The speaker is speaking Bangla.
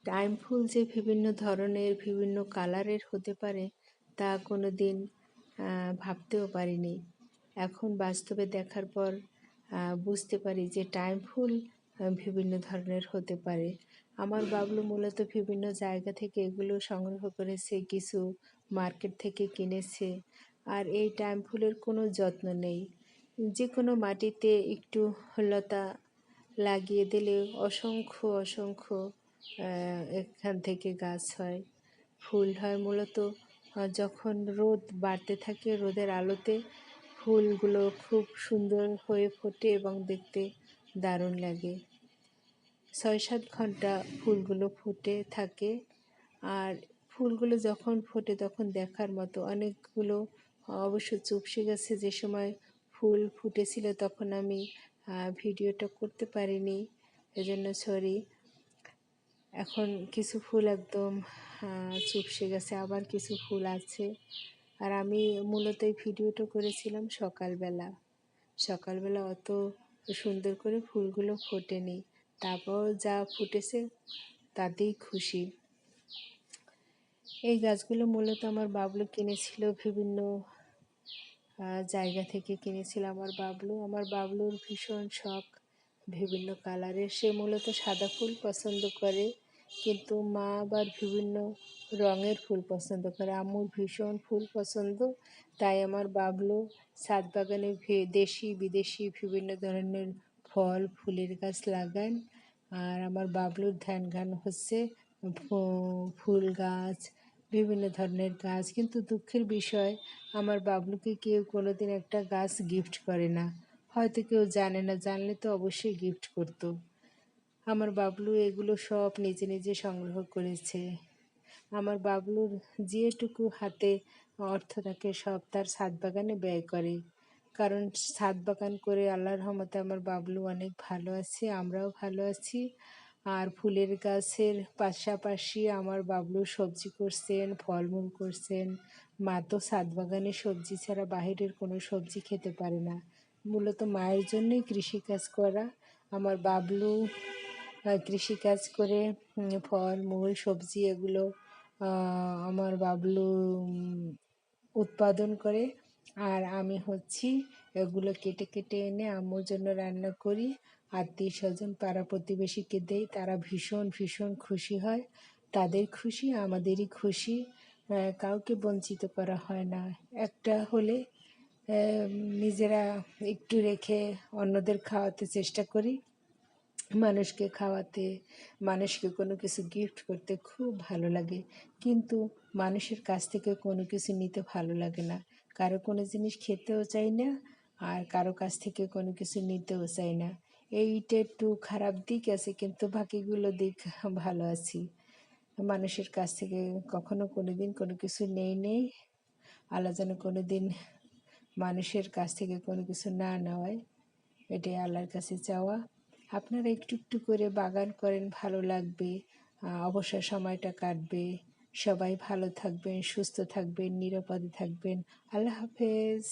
টাইম ফুল যে বিভিন্ন ধরনের বিভিন্ন কালারের হতে পারে তা কোনো দিন ভাবতেও পারিনি। এখন বাস্তবে দেখার পর বুঝতে পারি যে টাইম ফুল বিভিন্ন ধরনের হতে পারে। আমার বাবলু মূলত বিভিন্ন জায়গা থেকে এগুলো সংগ্রহ করেছে, কিছু মার্কেট থেকে কিনেছে। আর এই টাইম ফুলের কোনো যত্ন নেই, যে কোনো মাটিতে একটু লতা লাগিয়ে দিলে অসংখ্য অসংখ্য এখান থেকে গাছ হয়, ফুল হয়। মূলত যখন রোদ বাড়তে থাকে, রোদের আলোতে ফুলগুলো খুব সুন্দর হয়ে ফোটে এবং দেখতে দারুণ লাগে। ৬-৭ ঘন্টা ফুলগুলো ফুটে থাকে, আর ফুলগুলো যখন ফোটে তখন দেখার মতো। অনেকগুলো অবশ্য চুপসে গেছে, যে সময় ফুল ফুটেছিল তখন আমি ভিডিওটা করতে পারিনি, এজন্য সরি। এখন কিছু ফুল একদম চুপসে গেছে, আবার কিছু ফুল আছে। আর আমি মূলত এই ভিডিওটা করেছিলাম সকালবেলা। সকালবেলা অত সুন্দর করে ফুলগুলো ফোটেনি, তারপর যা ফুটেছে তাতেই খুশি। এই গাছগুলো মূলত আমার বাবলু কিনেছিল, বিভিন্ন জায়গা থেকে কিনেছিল আমার বাবলুর ভীষণ শখ বিভিন্ন কালারের। সে মূলত সাদা ফুল পছন্দ করে, কিন্তু মা আবার বিভিন্ন রঙের ফুল পছন্দ করে। আম্মুর ভীষণ ফুল পছন্দ, তাই আমার বাবলু ছাদ বাগানে দেশি বিদেশি বিভিন্ন ধরনের ফল ফুলের গাছ লাগান। আর আমার বাবলুর ধ্যান হচ্ছে ফুল গাছ, বিভিন্ন ধরনের গাছ। কিন্তু দুঃখের বিষয়, আমার বাবলুকে কেউ কোনোদিন একটা গাছ গিফট করে না। হয়তো কেউ জানে না, জানলে তো অবশ্যই গিফট করতো। আমার বাবলু এগুলো সব নিজে নিজে সংগ্রহ করেছে। আমার বাবলুর যেটুকু হাতে অর্থ থাকে সব তার ছাদ বাগানে ব্যয় করে, কারণ ছাদ বাগান করে আল্লাহর রহমতে আমার বাবলু অনেক ভালো আছে, আমরাও ভালো আছি। আর ফুলের গাছের পাশাপাশি আমার বাবলু সবজি করছেন, ফলমূল করছেন। মা তো ছাদ বাগানে সবজি ছাড়া বাহিরের কোনো সবজি খেতে পারে না, মূলত মায়ের জন্যই কৃষিকাজ করা। আমার বাবলু কৃষিকাজ করে ফলমূল সবজি এগুলো আমার বাবলু উৎপাদন করে। আর আমি হচ্ছি এগুলো কেটে কেটে এনে আম্মুর জন্য রান্না করি, আত্মীয় স্বজন পাড়া প্রতিবেশীকে দেই, তারা ভীষণ ভীষণ খুশি হয়। তাদের খুশি আমাদেরই খুশি, কাউকে বঞ্চিত করা হয় না। একটা হলে নিজেরা একটু রেখে অন্যদের খাওয়াতে চেষ্টা করি। মানুষকে খাওয়াতে, মানুষকে কোনো কিছু গিফট করতে খুব ভালো লাগে, কিন্তু মানুষের কাছ থেকে কোনো কিছু নিতে ভালো লাগে না। কারো কোনো জিনিস খেতেও চাই না, আর কারো কাছ থেকে কোনো কিছু নিতেও চাই না। এইটা একটু খারাপ দিক আছে, কিন্তু বাকিগুলো দিক ভালো আছি। মানুষের কাছ থেকে কখনো কোনো দিন কোনো কিছু নেই। আল্লাহ যেন কোনো দিন মানুষের কাছ থেকে কোনো কিছু না নেওয়ায়, এটাই আল্লাহর কাছে চাওয়া। আপনারা একটু একটু করে বাগান করেন, ভালো লাগবে, অবসর সময়টা কাটবে। সবাই ভালো থাকবেন, সুস্থ থাকবেন, নিরাপদে থাকবেন। আল্লাহ হাফেজ।